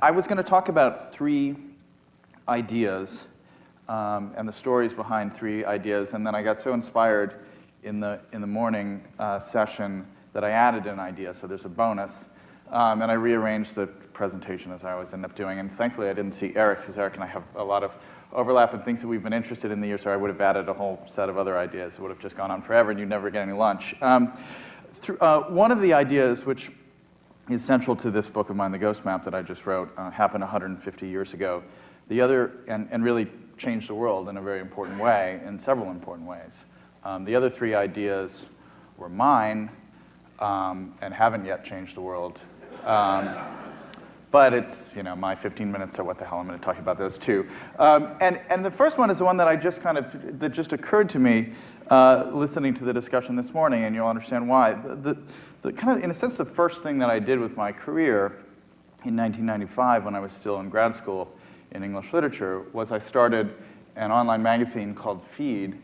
I was going to talk about three ideas and the stories behind three ideas, and then I got so inspired in the morning session that I added an idea, so there's a bonus, and I rearranged the presentation as I always end up doing, and thankfully I didn't see Eric's, because Eric and I have a lot of overlap in things that we've been interested in the year, so I would have added a whole set of other ideas. It would have just gone on forever, and you'd never get any lunch. One of the ideas, which is central to this book of mine, The Ghost Map, that I just wrote, happened 150 years ago. The other, and really changed the world in a very important way, in several important ways. The other three ideas were mine, and haven't yet changed the world. But it's, my 15 minutes, so what the hell, I'm going to talk about those too. And the first one is the one that that just occurred to me listening to the discussion this morning, and you'll understand why. The kind of, in a sense, the first thing that I did with my career in 1995 when I was still in grad school in English literature was I started an online magazine called Feed,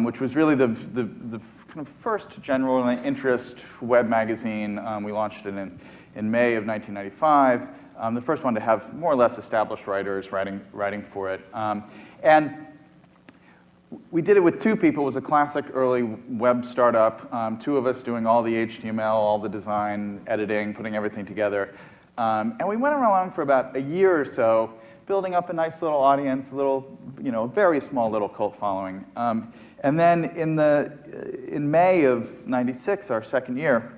which was really the kind of first general interest web magazine. We launched it in May of 1995, the first one to have more or less established writers writing for it. And we did it with two people. It was a classic early web startup, two of us doing all the HTML, all the design, editing, putting everything together. And we went around for about a year or so, building up a nice little audience, very small little cult following. And then in May of '96, our second year,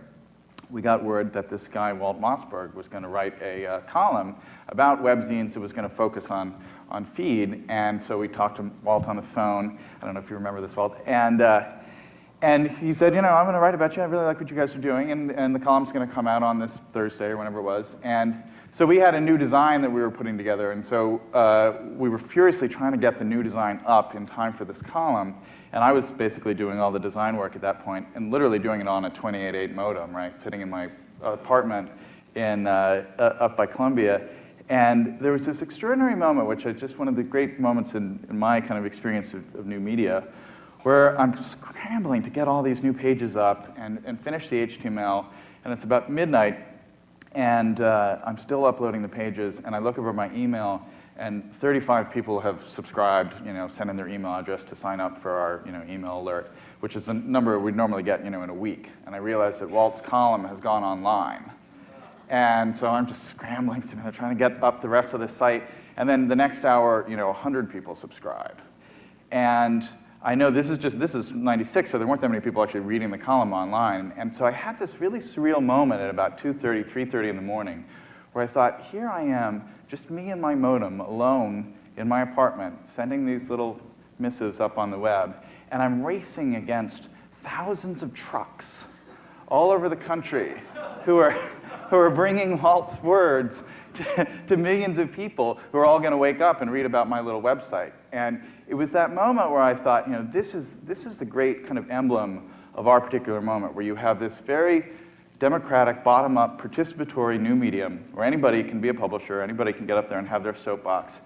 we got word that this guy, Walt Mossberg, was going to write a column about webzines that was going to focus on Feed. And so we talked to Walt on the phone. I don't know if you remember this, Walt. And he said, I'm going to write about you. I really like what you guys are doing. And the column's going to come out on this Thursday or whenever it was. And so we had a new design that we were putting together. And so we were furiously trying to get the new design up in time for this column. And I was basically doing all the design work at that point and literally doing it on a 28.8 modem, right, sitting in my apartment up by Columbia. And there was this extraordinary moment, which is just one of the great moments in my kind of experience of new media, where I'm scrambling to get all these new pages up and finish the HTML. And it's about midnight, and I'm still uploading the pages, and I look over my email, and 35 people have subscribed, sent in their email address to sign up for our email alert, which is a number we'd normally get in a week. And I realized that Walt's column has gone online. And so I'm just scrambling, trying to get up the rest of the site. And then the next hour, 100 people subscribe. And I know this is '96, so there weren't that many people actually reading the column online. And so I had this really surreal moment at about 2:30, 3:30 in the morning, where I thought, here I am, just me and my modem, alone in my apartment, sending these little missives up on the web, and I'm racing against thousands of trucks all over the country who are bringing Walt's words to millions of people who are all going to wake up and read about my little website. And it was that moment where I thought, this is the great kind of emblem of our particular moment, where you have this very democratic, bottom-up, participatory new medium where anybody can be a publisher, anybody can get up there and have their soapbox.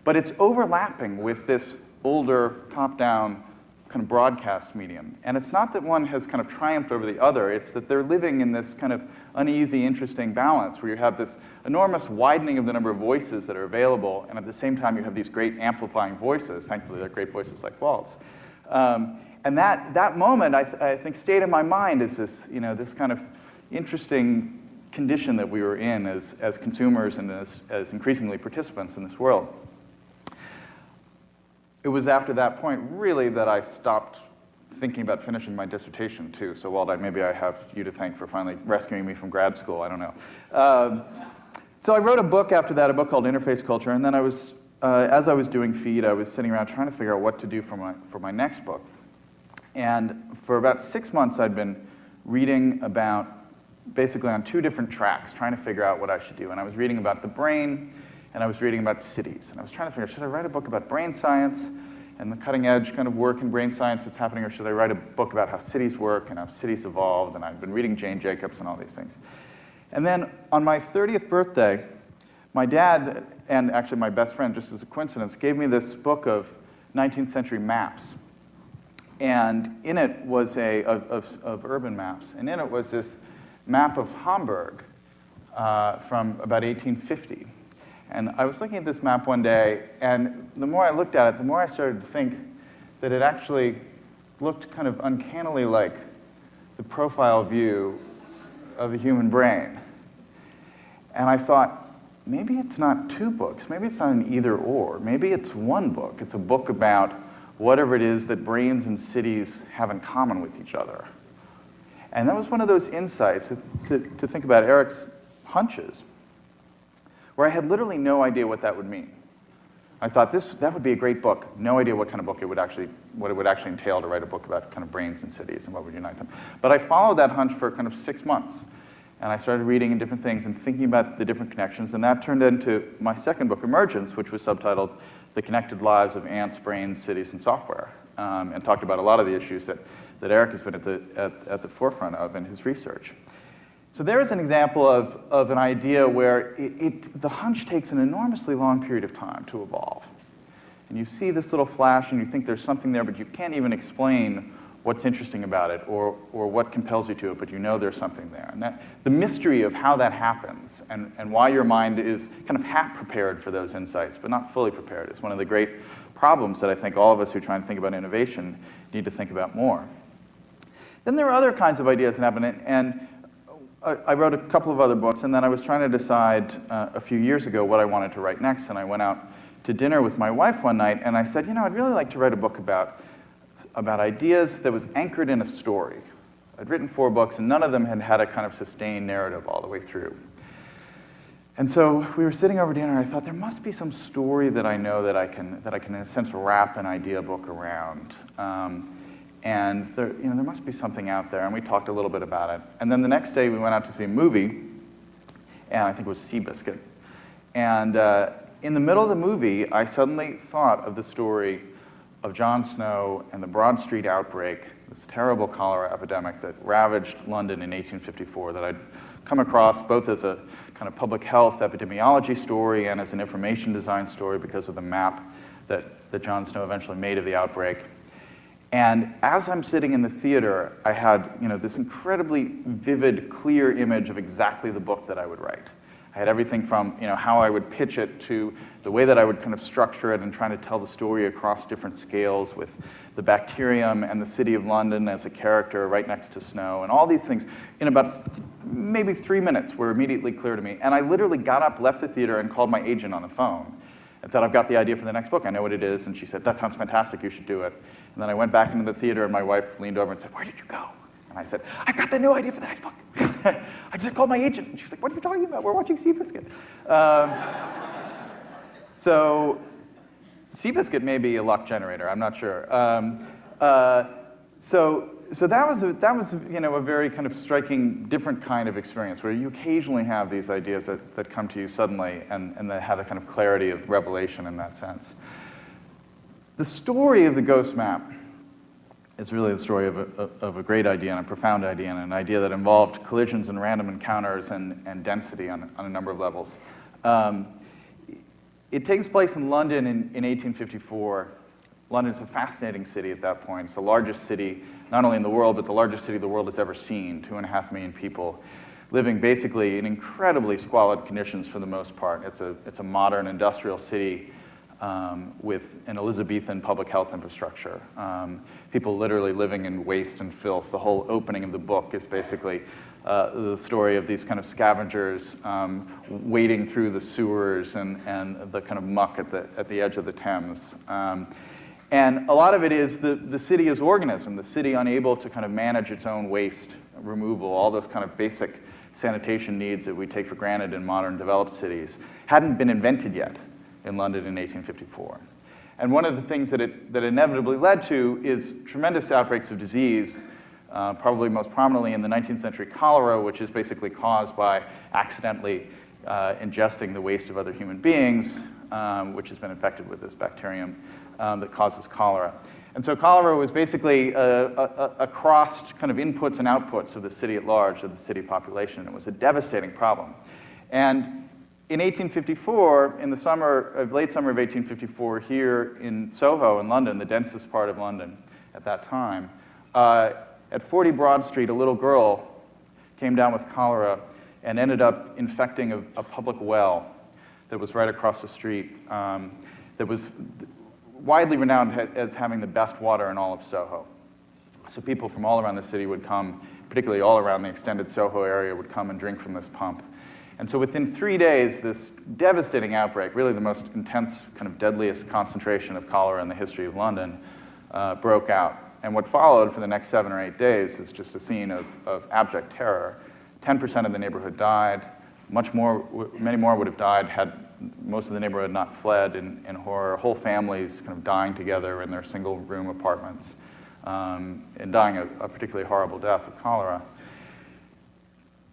But it's overlapping with this older, top-down kind of broadcast medium. And it's not that one has kind of triumphed over the other, it's that they're living in this kind of uneasy, interesting balance where you have this enormous widening of the number of voices that are available, and at the same time you have these great amplifying voices. Thankfully, they're great voices like Walt's. And that moment, I think, stayed in my mind as this, this kind of interesting condition that we were in as consumers and as increasingly participants in this world. It was after that point, really, that I stopped thinking about finishing my dissertation, too. So, Walt, maybe I have you to thank for finally rescuing me from grad school. I don't know. So I wrote a book after that, a book called Interface Culture, and then I was, as I was doing Feed, I was sitting around trying to figure out what to do for my next book. And for about 6 months, I'd been reading about, basically on two different tracks, trying to figure out what I should do. And I was reading about the brain, and I was reading about cities. And I was trying to figure out, should I write a book about brain science and the cutting edge kind of work in brain science that's happening, or should I write a book about how cities work and how cities evolved? And I'd been reading Jane Jacobs and all these things. And then on my 30th birthday, my dad, and actually my best friend, just as a coincidence, gave me this book of 19th century maps. And in it was of urban maps. And in it was this map of Hamburg from about 1850. And I was looking at this map one day, and the more I looked at it, the more I started to think that it actually looked kind of uncannily like the profile view of the human brain. And I thought, maybe it's not two books. Maybe it's not an either or. Maybe it's one book. It's a book about whatever it is that brains and cities have in common with each other. And that was one of those insights to think about Eric's hunches, where I had literally no idea what that would mean. I thought that would be a great book. No idea what kind of book what it would actually entail to write a book about kind of brains and cities and what would unite them. But I followed that hunch for kind of 6 months. And I started reading in different things and thinking about the different connections. And that turned into my second book, Emergence, which was subtitled The Connected Lives of Ants, Brains, Cities, and Software, and talked about a lot of the issues that Eric has been at the forefront of in his research. So there is an example of an idea where the hunch takes an enormously long period of time to evolve. And you see this little flash and you think there's something there, but you can't even explain what's interesting about it or what compels you to it, but you know there's something there. And the mystery of how that happens and why your mind is kind of half prepared for those insights, but not fully prepared, is one of the great problems that I think all of us who try and think about innovation need to think about more. Then there are other kinds of ideas that happen, and I wrote a couple of other books, and then I was trying to decide a few years ago what I wanted to write next, and I went out to dinner with my wife one night, and I said, I'd really like to write a book about ideas that was anchored in a story. I'd written 4 books, and none of them had a kind of sustained narrative all the way through. And so we were sitting over dinner, and I thought, there must be some story that I know that I can in a sense, wrap an idea book around. And there must be something out there, and we talked a little bit about it. And then the next day, we went out to see a movie, and I think it was Seabiscuit. And in the middle of the movie, I suddenly thought of the story of Jon Snow and the Broad Street outbreak, this terrible cholera epidemic that ravaged London in 1854, that I'd come across both as a kind of public health epidemiology story and as an information design story because of the map that Jon Snow eventually made of the outbreak. And as I'm sitting in the theater, I had this incredibly vivid, clear image of exactly the book that I would write. I had everything from how I would pitch it to the way that I would kind of structure it and trying to tell the story across different scales with the bacterium and the city of London as a character right next to Snow. And all these things in about maybe 3 minutes were immediately clear to me. And I literally got up, left the theater, and called my agent on the phone and said, I've got the idea for the next book. I know what it is. And she said, that sounds fantastic. You should do it. And then I went back into the theater, and my wife leaned over and said, where did you go? And I said, I've got the new idea for the next book. I just called my agent. And she was like, what are you talking about? We're watching Seabiscuit. So Seabiscuit may be a luck generator. I'm not sure. So that was a very kind of striking, different kind of experience where you occasionally have these ideas that come to you suddenly and that have a kind of clarity of revelation in that sense. The story of the ghost map is really the story of a great idea and a profound idea and an idea that involved collisions and random encounters and density on a number of levels. It takes place in London in 1854. London is a fascinating city at that point. It's the largest city, not only in the world, but the largest city the world has ever seen, 2.5 million people living basically in incredibly squalid conditions for the most part. It's a modern industrial city with an Elizabethan public health infrastructure. People literally living in waste and filth. The whole opening of the book is basically the story of these kind of scavengers wading through the sewers and the kind of muck at the edge of the Thames. And a lot of it is the city as organism, the city unable to kind of manage its own waste removal, all those kind of basic sanitation needs that we take for granted in modern developed cities, hadn't been invented yet in London in 1854. And one of the things that it inevitably led to is tremendous outbreaks of disease, probably most prominently in the 19th century cholera, which is basically caused by accidentally ingesting the waste of other human beings, which has been infected with this bacterium that causes cholera. And so cholera was basically across kind of inputs and outputs of the city at large, of the city population. It was a devastating problem. And in 1854, in the late summer of 1854, here in Soho in London, the densest part of London at that time, at 40 Broad Street, a little girl came down with cholera and ended up infecting a public well that was right across the street that was widely renowned as having the best water in all of Soho. So people from all around the city would come, particularly all around the extended Soho area, would come and drink from this pump. And so within 3 days, this devastating outbreak, really the most intense, kind of deadliest concentration of cholera in the history of London, broke out. And what followed for the next 7 or 8 days is just a scene of abject terror. 10% of the neighborhood died. Many more would have died had most of the neighborhood not fled in horror. Whole families kind of dying together in their single-room apartments and dying a particularly horrible death of cholera.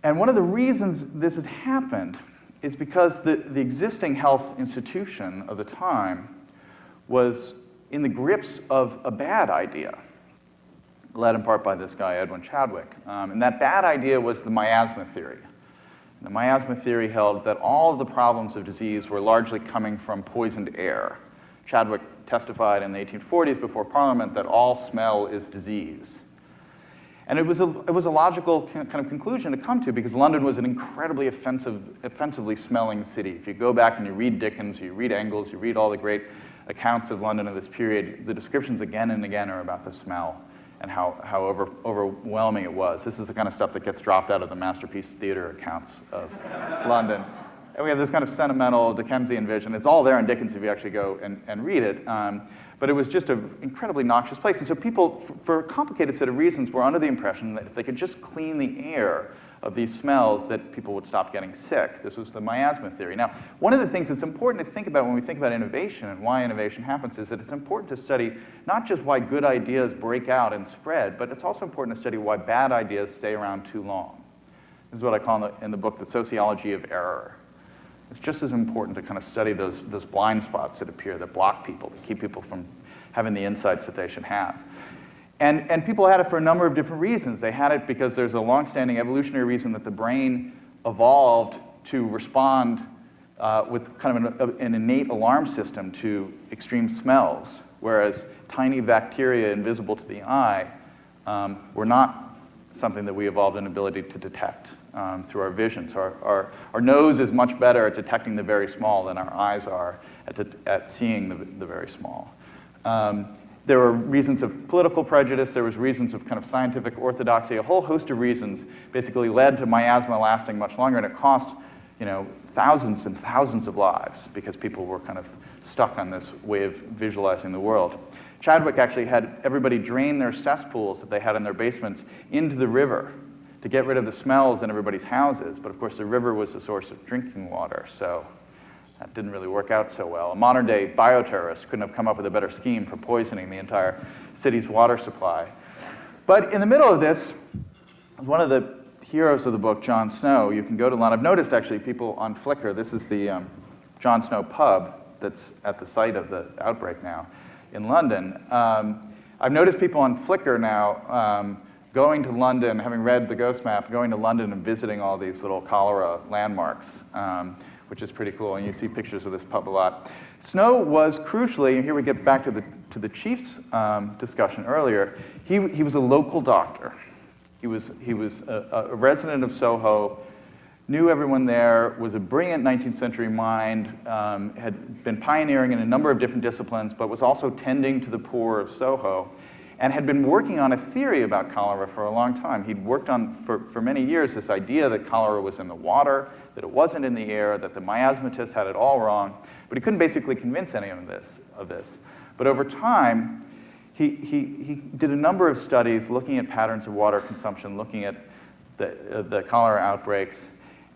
And one of the reasons this had happened is because the existing health institution of the time was in the grips of a bad idea, led in part by this guy, Edwin Chadwick. And that bad idea was the miasma theory. The miasma theory held that all of the problems of disease were largely coming from poisoned air. Chadwick testified in the 1840s before Parliament that all smell is disease. And it was a logical kind of conclusion to come to because London was an incredibly offensively smelling city. If you go back and you read Dickens, you read Engels, you read all the great accounts of London of this period, the descriptions again and again are about the smell and how overwhelming it was. This is the kind of stuff that gets dropped out of the Masterpiece Theatre accounts of London. And we have this kind of sentimental Dickensian vision. It's all there in Dickens if you actually go and read it. But it was just an incredibly noxious place. And so people, for a complicated set of reasons, were under the impression that if they could just clean the air of these smells, that people would stop getting sick. This was the miasma theory. Now, one of the things that's important to think about when we think about innovation and why innovation happens is that it's important to study not just why good ideas break out and spread, but it's also important to study why bad ideas stay around too long. This is what I call in the book the sociology of error. It's just as important to kind of study those blind spots that appear, that block people, that keep people from having the insights that they should have. And people had it for a number of different reasons. They had it because there's a long-standing evolutionary reason that the brain evolved to respond with kind of an innate alarm system to extreme smells, whereas tiny bacteria invisible to the eye were not something that we evolved an ability to detect through our vision. So our nose is much better at detecting the very small than our eyes are at seeing the very small. There were reasons of political prejudice, there was reasons of kind of scientific orthodoxy, a whole host of reasons basically led to miasma lasting much longer, and it cost, thousands and thousands of lives because people were kind of stuck on this way of visualizing the world. Chadwick actually had everybody drain their cesspools that they had in their basements into the river to get rid of the smells in everybody's houses, but of course the river was the source of drinking water, so that didn't really work out so well. A modern-day bioterrorist couldn't have come up with a better scheme for poisoning the entire city's water supply. But in the middle of this, one of the heroes of the book, John Snow. You can go to London. I've noticed, actually, people on Flickr, this is the John Snow pub that's at the site of the outbreak now in London. I've noticed people on Flickr now going to London, having read the ghost map, going to London and visiting all these little cholera landmarks, which is pretty cool, and you see pictures of this pub a lot. Snow was crucially, and here we get back to the chief's discussion earlier, he was a local doctor. He was a resident of Soho, knew everyone there, was a brilliant 19th century mind, had been pioneering in a number of different disciplines, but was also tending to the poor of Soho, and had been working on a theory about cholera for a long time. He'd worked on, for many years, this idea that cholera was in the water, that it wasn't in the air, that the miasmatists had it all wrong, but he couldn't basically convince any of this. But over time, he did a number of studies looking at patterns of water consumption, looking at the cholera outbreaks,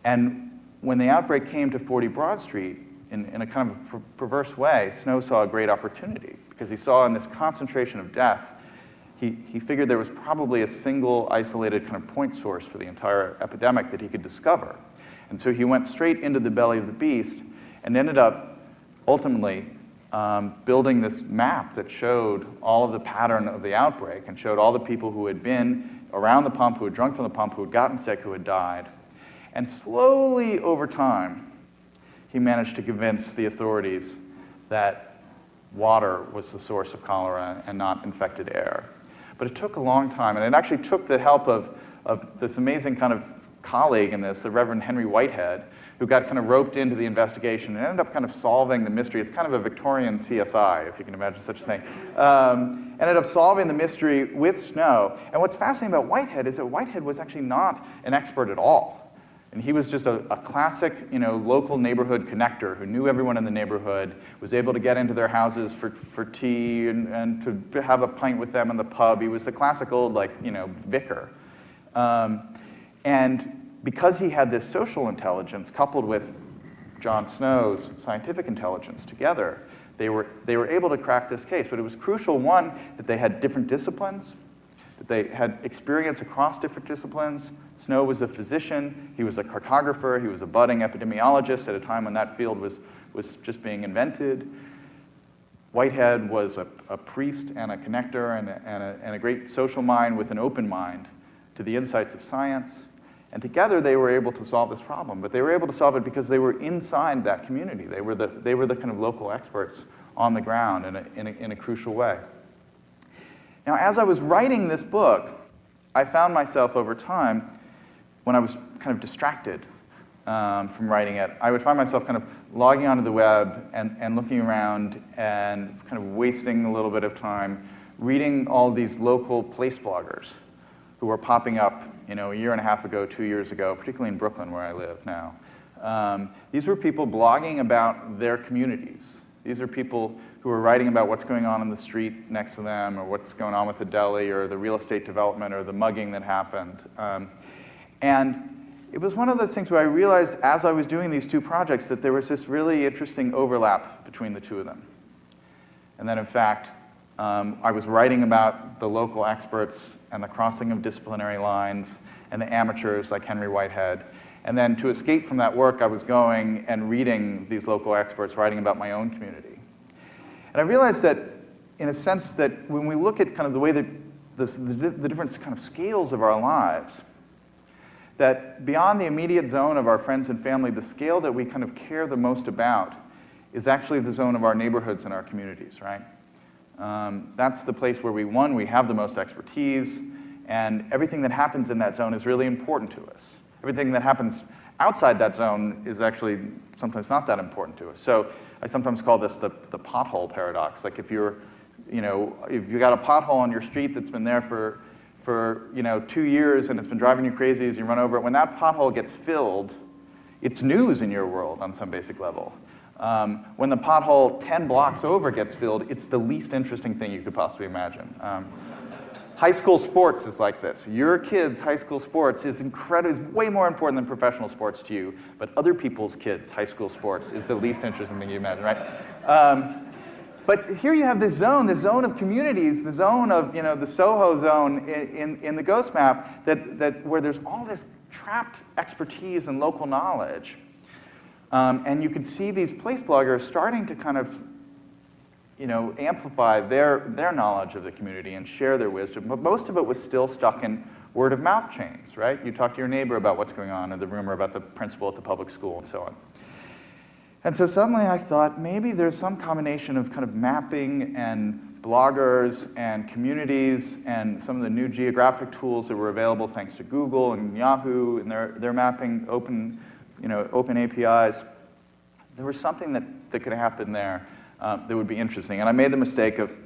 and when the outbreak came to 40 Broad Street, in a kind of perverse way, Snow saw a great opportunity, because he saw in this concentration of death, he figured there was probably a single isolated kind of point source for the entire epidemic that he could discover. And so he went straight into the belly of the beast and ended up ultimately building this map that showed all of the pattern of the outbreak and showed all the people who had been around the pump, who had drunk from the pump, who had gotten sick, who had died. And slowly over time, he managed to convince the authorities that water was the source of cholera and not infected air. But it took a long time, and it actually took the help of this amazing kind of colleague in this, the Reverend Henry Whitehead, who got kind of roped into the investigation and ended up kind of solving the mystery. It's kind of a Victorian CSI, if you can imagine such a thing. Ended up solving the mystery with Snow. And what's fascinating about Whitehead is that Whitehead was actually not an expert at all. And he was just a classic, local neighborhood connector who knew everyone in the neighborhood, was able to get into their houses for tea and to have a pint with them in the pub. He was the classic old, vicar. And because he had this social intelligence coupled with John Snow's scientific intelligence together, they were able to crack this case. But it was crucial, one, that they had different disciplines, that they had experience across different disciplines. Snow was a physician, he was a cartographer, he was a budding epidemiologist at a time when that field was just being invented. Whitehead was a priest and a connector and a great social mind with an open mind to the insights of science. And together they were able to solve this problem. But they were able to solve it because they were inside that community. They were the kind of local experts on the ground in a crucial way. Now, as I was writing this book, I found myself over time, when I was kind of distracted from writing it, I would find myself kind of logging onto the web and looking around and kind of wasting a little bit of time reading all these local place bloggers who were popping up, a year and a half ago, 2 years ago, particularly in Brooklyn where I live now. These were people blogging about their communities. These are people who are writing about what's going on in the street next to them, or what's going on with the deli, or the real estate development, or the mugging that happened. And it was one of those things where I realized as I was doing these two projects that there was this really interesting overlap between the two of them. And that in fact, I was writing about the local experts and the crossing of disciplinary lines and the amateurs like Henry Whitehead. And then to escape from that work, I was going and reading these local experts, writing about my own community. And I realized that, in a sense, that when we look at kind of the way that the different kind of scales of our lives, that beyond the immediate zone of our friends and family, the scale that we kind of care the most about is actually the zone of our neighborhoods and our communities, right? That's the place where we have the most expertise, and everything that happens in that zone is really important to us. Everything that happens outside that zone is actually sometimes not that important to us. So I sometimes call this the pothole paradox. Like if you got a pothole on your street that's been there for 2 years and it's been driving you crazy as you run over it, when that pothole gets filled, it's news in your world on some basic level. When the pothole 10 blocks over gets filled, it's the least interesting thing you could possibly imagine. High school sports is like this. Your kids' high school sports is way more important than professional sports to you, but other people's kids' high school sports is the least interesting thing you imagine, right? But here you have this zone of communities, the zone of, the Soho zone in the Ghost map, where there's all this trapped expertise and local knowledge. And you could see these place bloggers starting to kind of amplify their knowledge of the community and share their wisdom, but most of it was still stuck in word-of-mouth chains, right? You talk to your neighbor about what's going on, or the rumor about the principal at the public school, and so on. And so suddenly I thought, maybe there's some combination of kind of mapping and bloggers and communities and some of the new geographic tools that were available thanks to Google and Yahoo and their mapping open APIs. There was something that could happen there that would be interesting. And I made the mistake of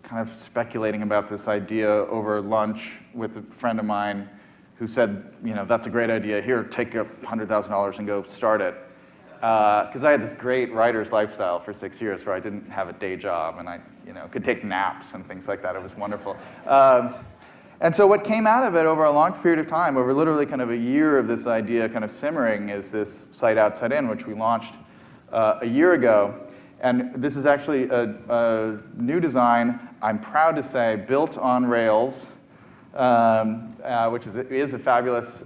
kind of speculating about this idea over lunch with a friend of mine who said, that's a great idea. Here, take $100,000 and go start it. Because I had this great writer's lifestyle for 6 years where I didn't have a day job and I could take naps and things like that. It was wonderful. And so what came out of it over a long period of time, over literally kind of a year of this idea kind of simmering, is this site Outside In, which we launched a year ago. And this is actually a new design, I'm proud to say, built on Rails, which is a fabulous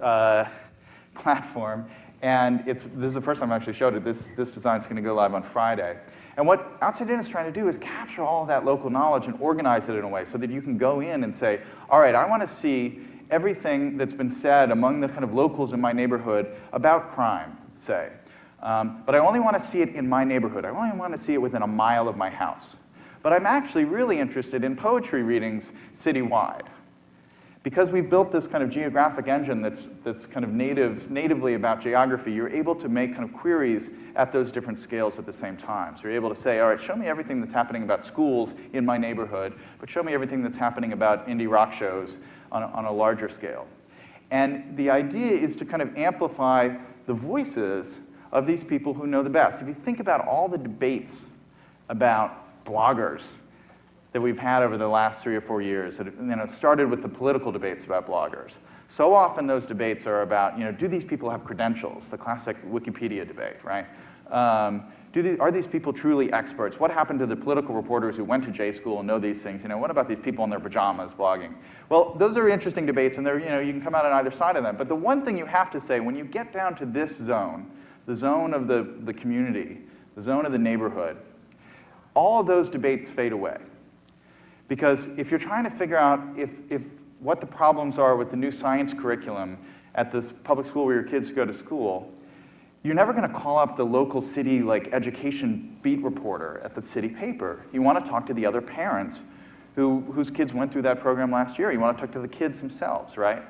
platform. And this is the first time I actually showed it. This design is going to go live on Friday. And what Outside In is trying to do is capture all of that local knowledge and organize it in a way so that you can go in and say, all right, I want to see everything that's been said among the kind of locals in my neighborhood about crime, say. But I only want to see it in my neighborhood. I only want to see it within a mile of my house. But I'm actually really interested in poetry readings citywide. Because we built this kind of geographic engine that's kind of natively about geography, you're able to make kind of queries at those different scales at the same time. So you're able to say, all right, show me everything that's happening about schools in my neighborhood, but show me everything that's happening about indie rock shows on a larger scale. And the idea is to kind of amplify the voices of these people who know the best. If you think about all the debates about bloggers that we've had over the last 3 or 4 years, it started with the political debates about bloggers. So often those debates are about, do these people have credentials? The classic Wikipedia debate, right? Are these people truly experts? What happened to the political reporters who went to J school and know these things? What about these people in their pajamas blogging? Well, those are interesting debates, and you can come out on either side of them. But the one thing you have to say, when you get down to this zone, the zone of the community, the zone of the neighborhood, all of those debates fade away. Because if you're trying to figure out if what the problems are with the new science curriculum at this public school where your kids go to school, you're never going to call up the local city education beat reporter at the city paper. You want to talk to the other parents whose kids went through that program last year. You want to talk to the kids themselves, right?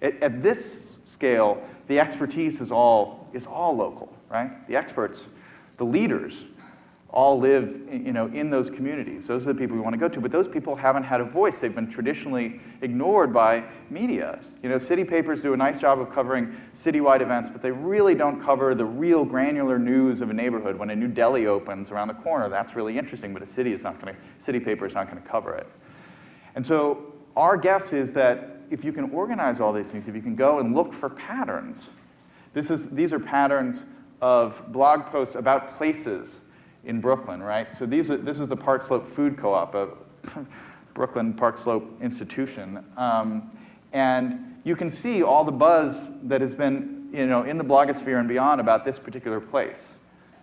At this scale, the expertise is all local, right? The experts, the leaders, all live in those communities. Those are the people we want to go to. But those people haven't had a voice. They've been traditionally ignored by media. City papers do a nice job of covering citywide events, but they really don't cover the real granular news of a neighborhood. When a new deli opens around the corner, that's really interesting, but a city paper is not going to cover it. And so our guess is that if you can organize all these things, if you can go and look for patterns, these are patterns of blog posts about places in Brooklyn, right? So this is the Park Slope Food Co-op, a Brooklyn Park Slope institution. And you can see all the buzz that has been in the blogosphere and beyond about this particular place.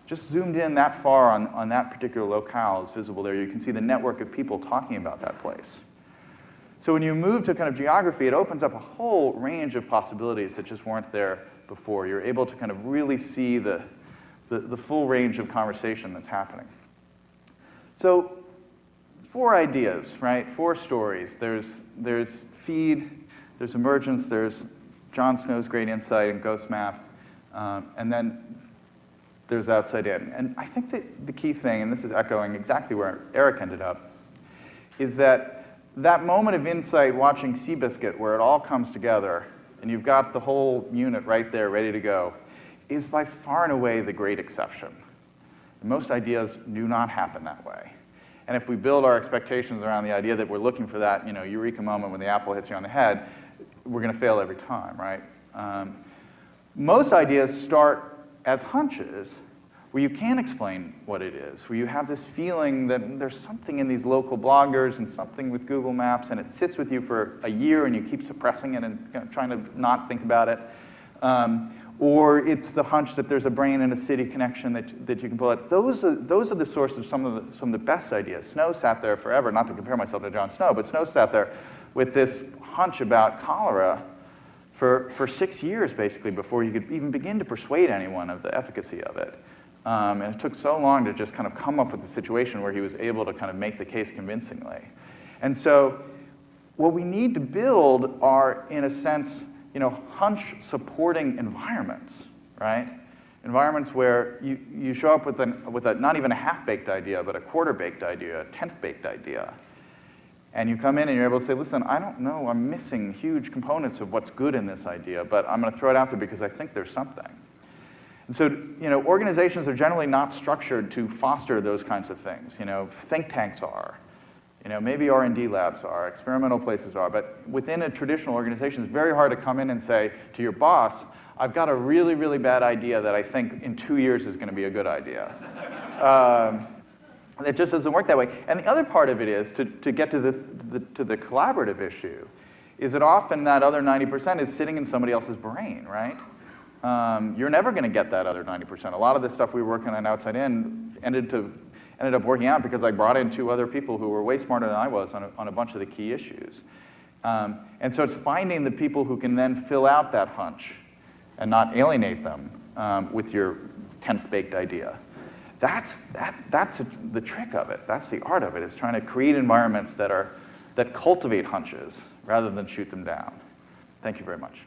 Just zoomed in that far on that particular locale is visible there. You can see the network of people talking about that place. So when you move to kind of geography, it opens up a whole range of possibilities that just weren't there before. You're able to kind of really see the full range of conversation that's happening. So 4 ideas, right? 4 stories. There's feed, there's emergence, there's Jon Snow's great insight and Ghost Map, and then there's outside in. And I think that the key thing, and this is echoing exactly where Eric ended up, is that moment of insight watching Seabiscuit, where it all comes together, and you've got the whole unit right there ready to go, is by far and away the great exception. Most ideas do not happen that way. And if we build our expectations around the idea that we're looking for that eureka moment when the apple hits you on the head, we're going to fail every time, right? Most ideas start as hunches where you can't explain what it is, where you have this feeling that there's something in these local bloggers and something with Google Maps, and it sits with you for a year and you keep suppressing it and trying to not think about it. Or it's the hunch that there's a brain and a city connection that you can pull out. Those are the sources of some of the best ideas. Snow sat there forever, not to compare myself to Jon Snow, but Snow sat there with this hunch about cholera for 6 years, basically, before he could even begin to persuade anyone of the efficacy of it. And it took so long to just kind of come up with the situation where he was able to kind of make the case convincingly. And so what we need to build are, in a sense, hunch-supporting environments, right? Environments where you show up with a not even a half-baked idea, but a quarter-baked idea, a tenth-baked idea. And you come in and you're able to say, listen, I don't know, I'm missing huge components of what's good in this idea, but I'm going to throw it out there because I think there's something. And so, organizations are generally not structured to foster those kinds of things. Think tanks are. Maybe R&D labs are, experimental places are, but within a traditional organization, it's very hard to come in and say to your boss, I've got a really, really bad idea that I think in 2 years is going to be a good idea. It just doesn't work that way. And the other part of it is, to get to the collaborative issue, is that often that other 90% is sitting in somebody else's brain, right? You're never going to get that other 90%. A lot of the stuff we were working on outside in ended up working out because I brought in 2 other people who were way smarter than I was on a bunch of the key issues. And so it's finding the people who can then fill out that hunch and not alienate them with your 10th baked idea. That's the trick of it. That's the art of it, is trying to create environments that are that cultivate hunches rather than shoot them down. Thank you very much.